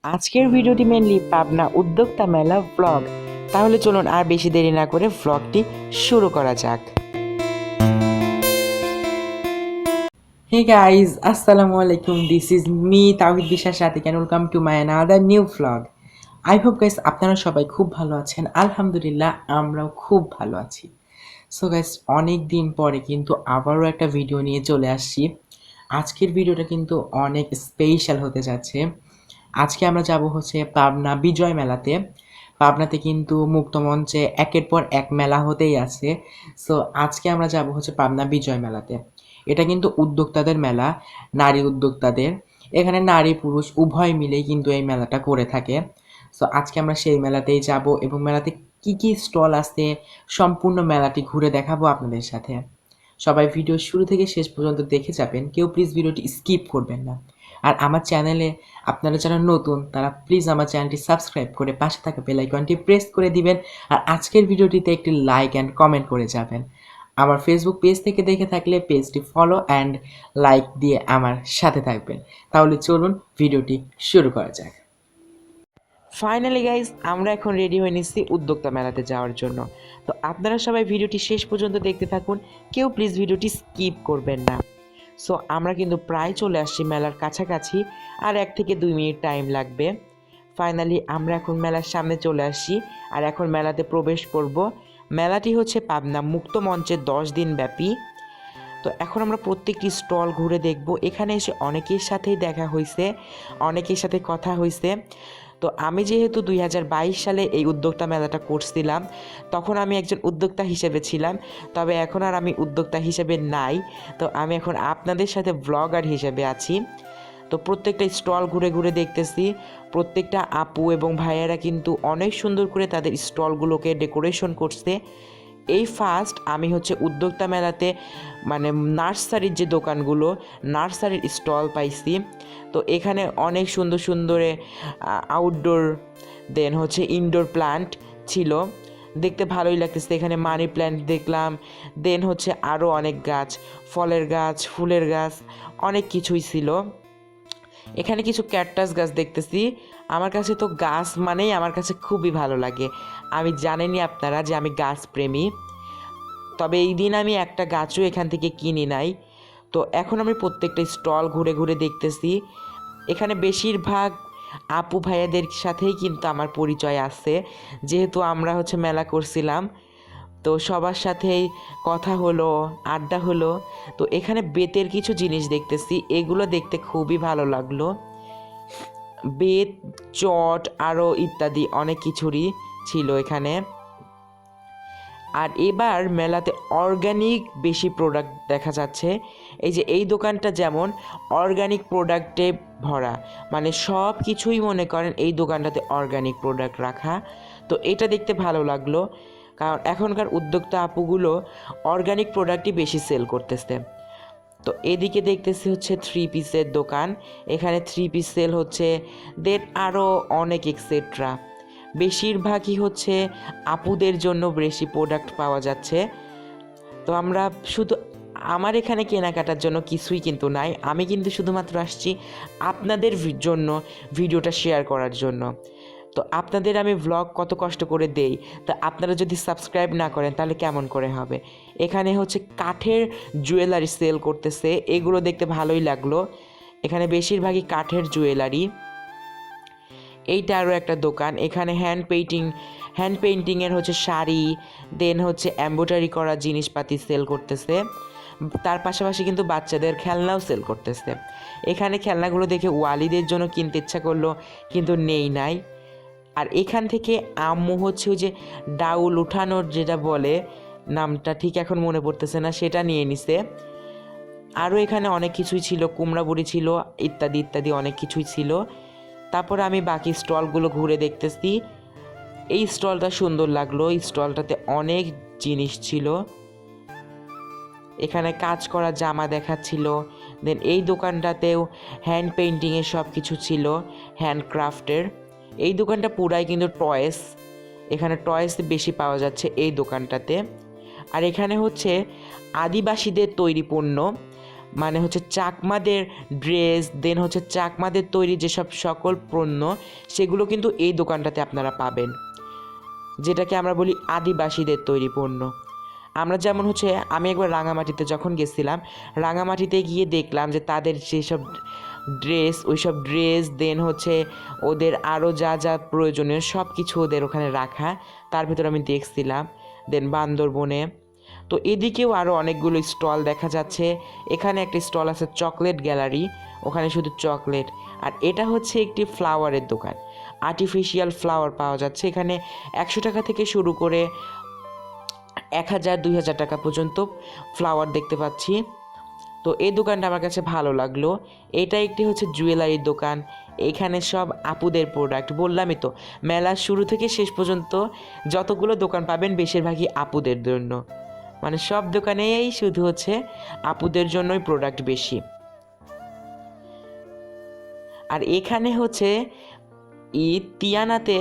আজকের ভিডিওটি মেনলি পাবনা উদ্যোক্তা মেলা ব্লগ। তাহলে চলুন আর বেশি দেরি না করে ব্লগটি শুরু করা যাক। হে গাইজ, আসসালামু আলাইকুম। This is me Tawhid Biswas Sathik and welcome to my another new blog. I hope guys আপনারা সবাই খুব ভালো আছেন। আলহামদুলিল্লাহ আমরাও খুব ভালো আছি। সো গাইজ, অনেক দিন পরে কিন্তু আবারও একটা ভিডিও নিয়ে চলে আসছি। আজকের ভিডিওটা কিন্তু অনেক স্পেশাল হতে যাচ্ছে। আজকে আমরা যাব হচ্ছে পাবনা বিজয় মেলাতে। পাবনাতে কিন্তু মুক্তমঞ্চে একের পর এক মেলা হতেই আছে। সো আজকে আমরা যাব হচ্ছে পাবনা বিজয় মেলাতে। এটা কিন্তু উদ্যোক্তাদের মেলা, নারী উদ্যোক্তাদের। এখানে নারী পুরুষ উভয় মিলেই কিন্তু এই মেলাটা করে থাকে। সো আজকে আমরা সেই মেলাতেই যাব এবং মেলাতে কি কি স্টল আছে সম্পূর্ণ মেলাটি ঘুরে দেখাবো আপনাদের সাথে। সবাই ভিডিও শুরু থেকে শেষ পর্যন্ত দেখে যাবেন, কেউ প্লিজ ভিডিওটি স্কিপ করবেন না। আর আমার চ্যানেলে আপনারা যারা নতুন তারা প্লিজ আমার চ্যানেলটি সাবস্ক্রাইব করে পাশে থাকা বেল আইকনটি প্রেস করে দিবেন। আর আজকের ভিডিওটিতে একটি লাইক অ্যান্ড কমেন্ট করে যাবেন। আমার ফেসবুক পেজ থেকে দেখে থাকলে পেজটি ফলো অ্যান্ড লাইক দিয়ে আমার সাথে থাকবেন। তাহলে চলুন ভিডিওটি শুরু করা যাক। ফাইনালি গাইজ, আমরা এখন রেডি হয়ে নিচ্ছি উদ্যোক্তা মেলাতে যাওয়ার জন্য। তো আপনারা সবাই ভিডিওটি শেষ পর্যন্ত দেখতে থাকুন, কেউ প্লিজ ভিডিওটি স্কিপ করবেন না। সো আমরা কিন্তু প্রায় চলে আসছি মেলার কাছাকাছি, আর 1 থেকে 2 মিনিট টাইম লাগবে। ফাইনালি আমরা এখন মেলার সামনে চলে আসছি, আর এখন মেলাতে প্রবেশ করব। মেলাটি হচ্ছে পাবনা মুক্ত মঞ্চে 10 দিন ব্যাপী। তো এখন আমরা প্রত্যেকটি স্টল ঘুরে দেখব। এখানে এসে অনেকের সাথেই দেখা হয়েছে, অনেকের সাথে কথা হয়েছে। তো আমি যেহেতু 2022 সালে এই উদ্যোক্তা মেলাটা করছিলাম, তখন আমি একজন উদ্যোক্তা হিসেবে ছিলাম। তবে এখন আর আমি উদ্যোক্তা হিসেবে নাই। তো আমি এখন আপনাদের সাথে ব্লগার হিসেবে আছি। তো প্রত্যেকটা স্টল ঘুরে ঘুরে দেখতেছি। প্রত্যেকটা আপু এবং ভাইয়েরা কিন্তু অনেক সুন্দর করে তাদের স্টলগুলোকে ডেকোরেশন করছে। এই ফার্স্ট আমি হচ্ছে উদ্যোক্তা মেলাতে মানে নার্সারির যে দোকানগুলো, নার্সারির স্টল পাইছি। তো এখানে অনেক সুন্দর সুন্দর আউটডোর দেন হচ্ছে ইনডোর প্ল্যান্ট ছিল, দেখতে ভালোই লাগতেছে। এখানে মানি প্ল্যান্ট দেখলাম, দেন হচ্ছে আরও অনেক গাছ, ফলের গাছ, ফুলের গাছ, অনেক কিছুই ছিল। এখানে কিছু ক্যাকটাস গাছ দেখতেছি। আমার কাছে তো গাছ মানেই আমার কাছে খুবই ভালো লাগে। আমি জানেনই আপনারা যে আমি গাছ প্রেমী। তবে এই দিন আমি একটা গাছও এখান থেকে কিনি নাই। তো এখন আমি প্রত্যেকটা স্টল ঘুরে ঘুরে দেখতেছি। এখানে বেশিরভাগ আপু ভাইয়াদের সাথেই কিন্তু আমার পরিচয় আছে, যেহেতু আমরা হচ্ছে মেলা করছিলাম। তো সবার সাথেই কথা হলো, আড্ডা হলো। তো এখানে বেতের কিছু জিনিস দেখতেছি, এগুলো দেখতে খুবই ভালো লাগলো। বেত, চট আরও ইত্যাদি অনেক কিছুরই ছিল এখানে। আর এবার মেলাতে অর্গানিক বেশি প্রোডাক্ট দেখা যাচ্ছে। এই যে এই দোকানটা যেমন অর্গানিক প্রোডাক্টে ভরা, মানে সব কিছুই মনে করেন এই দোকানটাতে অর্গানিক প্রোডাক্ট রাখা। তো এটা দেখতে ভালো লাগলো, কারণ এখনকার উদ্যোক্তা আপুগুলো অর্গানিক প্রোডাক্টই বেশি সেল করতেছে। তো এদিকে দেখতেছি হচ্ছে 3 পিসের দোকান। এখানে 3 পিস সেল হচ্ছে, দেন আরও অনেক এক্সেট্রা। বেশিরভাগই হচ্ছে আপুদের জন্য বেশি প্রোডাক্ট পাওয়া যাচ্ছে। তো আমরা শুধু আমার এখানে কেনাকাটার জন্য কিছুই কিন্তু নাই, আমি কিন্তু শুধুমাত্র আসছি আপনাদের জন্য ভিডিওটা শেয়ার করার জন্য। তো আপনাদের আমি ভ্লগ কত কষ্ট করে দেই, তা আপনারা যদি সাবস্ক্রাইব না করেন তাহলে কেমন করে হবে। এখানে হচ্ছে কাঠের জুয়েলারি সেল করতেছে, এগুলো দেখতে ভালোই লাগলো। এখানে বেশিরভাগই কাঠের জুয়েলারি। এইটা আরও একটা দোকান, এখানে হ্যান্ড পেইন্টিংয়ের হচ্ছে শাড়ি, দেন হচ্ছে এমব্রয়ডারি করা জিনিসপাতি সেল করতেছে। তার পাশাপাশি কিন্তু বাচ্চাদের খেলনাও সেল করতেছে। এখানে খেলনাগুলো দেখে ওয়ালিদের জন্য কিনতে ইচ্ছা করলো, কিন্তু নেই নাই। আর এখান থেকে আম্মু হচ্ছে ওই যে ডাউল উঠানোর যেটা বলে, নামটা ঠিক এখন মনে পড়তেছে না, সেটা নিয়ে নিছে। আরও এখানে অনেক কিছুই ছিল, কুমড়া বড়ি ছিল, ইত্যাদি ইত্যাদি অনেক কিছুই ছিল। তারপরে আমি বাকি স্টলগুলো ঘুরে দেখতেছি। এই স্টলটা সুন্দর লাগলো, এই স্টলটাতে অনেক জিনিস ছিল। এখানে কাজ করা জামা দেখাচ্ছিল। দেন এই দোকানটাতেও হ্যান্ড পেইন্টিংয়ের সব কিছু ছিল, হ্যান্ডক্রাফটের। এই দোকানটা পুরাই কিন্তু টয়েস, এখানে টয়েস বেশি পাওয়া যাচ্ছে এই দোকানটাতে। আর এখানে হচ্ছে আদিবাসীদের তৈরি পণ্য, মানে হচ্ছে চাকমাদের ড্রেস, দেন হচ্ছে চাকমাদের তৈরি যেসব সকল পণ্য, সেগুলো কিন্তু এই দোকানটাতে আপনারা পাবেন, যেটাকে আমরা বলি আদিবাসীদের তৈরি পণ্য। আমরা যেমন হচ্ছে আমি একবার রাঙামাটিতে যখন গেছিলাম, রাঙামাটিতে গিয়ে দেখলাম যে তাদের যেসব ড্রেস, ওইসব ড্রেস, দেন হচ্ছে ওদের আরও যা যা প্রয়োজনীয় সব কিছু ওদের ওখানে রাখা, তার ভিতরে আমি দেখছিলাম। দেন বান্দরবনে তো এদিকেও আরও অনেকগুলো স্টল দেখা যাচ্ছে। এখানে একটা স্টল আছে চকলেট গ্যালারি, ওখানে শুধু চকলেট। আর এটা হচ্ছে একটি ফ্লাওয়ারের দোকান, আর্টিফিশিয়াল ফ্লাওয়ার পাওয়া যাচ্ছে এখানে। 100 টাকা থেকে শুরু করে 1000-2000 টাকা পর্যন্ত ফ্লাওয়ার দেখতে পাচ্ছি। তো এই দোকানটা আমার কাছে ভালো লাগলো। এটা একটি হচ্ছে জুয়েলারির দোকান, এখানে সব আপুদের প্রোডাক্ট। বললামই তো, মেলার শুরু থেকে শেষ পর্যন্ত যতগুলো দোকান পাবেন বেশিরভাগই আপুদের জন্য, মানে সব দোকানেই শুধু হচ্ছে আপুদের জন্যই প্রোডাক্ট বেশি। আর এখানে হচ্ছে তিয়ানাতে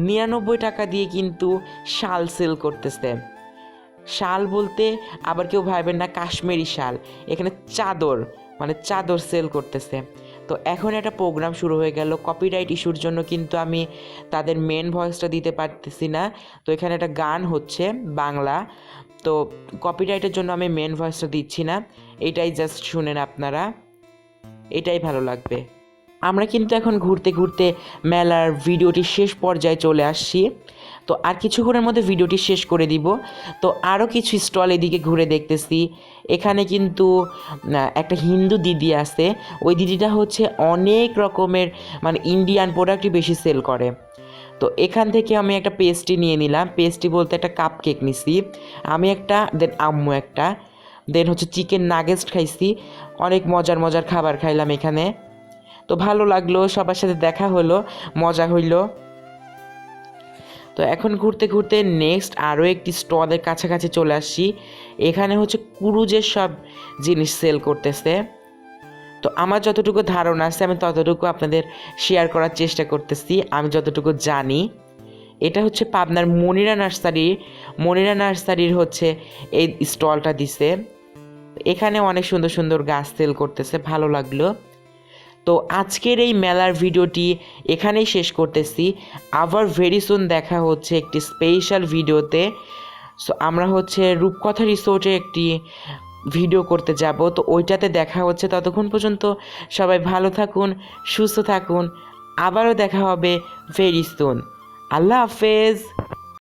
99 টাকা দিয়ে কিন্তু শাল সেল করতেছে। শাল বলতে আবার কেউ ভাবেন না কাশ্মীরি শাল, এখানে চাদর, মানে চাদর সেল করতেছে। তো এখন একটা প্রোগ্রাম শুরু হয়ে গেল, কপিরাইট ইস্যুর জন্য কিন্তু আমি তাদের মেন ভয়েসটা দিতে পারতেছি না। তো এখানে একটা গান হচ্ছে বাংলা, তো কপিরাইটের জন্য আমি মেন ভয়েসটা দিচ্ছি না, এটাই জাস্ট শুনেন আপনারা, এটাই ভালো লাগবে। আমরা কিন্তু এখন ঘুরতে ঘুরতে মেলার ভিডিওটি শেষ পর্যায়ে চলে আসছি। তো আর কিছুক্ষণের মধ্যে ভিডিওটি শেষ করে দিব। তো আরও কিছু স্টল এদিকে ঘুরে দেখতেছি। এখানে কিন্তু একটা হিন্দু দিদি আছে, ওই দিদিটা হচ্ছে অনেক রকমের মানে ইন্ডিয়ান প্রোডাক্টই বেশি সেল করে। তো এখান থেকে আমি একটা পেস্ট্রি নিয়ে নিলাম, পেস্ট্রি বলতে একটা কাপ কেক নিছি আমি একটা, দেন আম্মু একটা, দেন হচ্ছে চিকেন নাগেটস খাইছি। অনেক মজার মজার খাবার খাইলাম এখানে, তো ভালো লাগলো, সবার সাথে দেখা হলো, মজা হইলো। তো এখন ঘুরতে ঘুরতে নেক্সট আরও একটি স্টলের কাছাকাছি চলে আসছি। এখানে হচ্ছে ক্রুজের সব জিনিস সেল করতেছে। তো আমার যতটুকু ধারণা আছে আমি ততটুকু আপনাদের শেয়ার করার চেষ্টা করতেছি, আমি যতটুকু জানি। এটা হচ্ছে পাবনার মনিরা নার্সারির হচ্ছে এই স্টলটা দিছে। এখানে অনেক সুন্দর সুন্দর গাছ সেল করতেছে, ভালো লাগলো। তো আজকের এই মেলার ভিডিওটি এখানেই শেষ করতেছি। আবার ভেরি সুন দেখা হচ্ছে একটি স্পেশাল ভিডিওতে। সো আমরা হচ্ছে রূপকথা রিসোর্টে একটি ভিডিও করতে যাব, তো ওইটাতে দেখা হচ্ছে। ততক্ষণ পর্যন্ত সবাই ভালো থাকুন, সুস্থ থাকুন, আবারও দেখা হবে ভেরি সুন। আল্লাহ হাফেজ।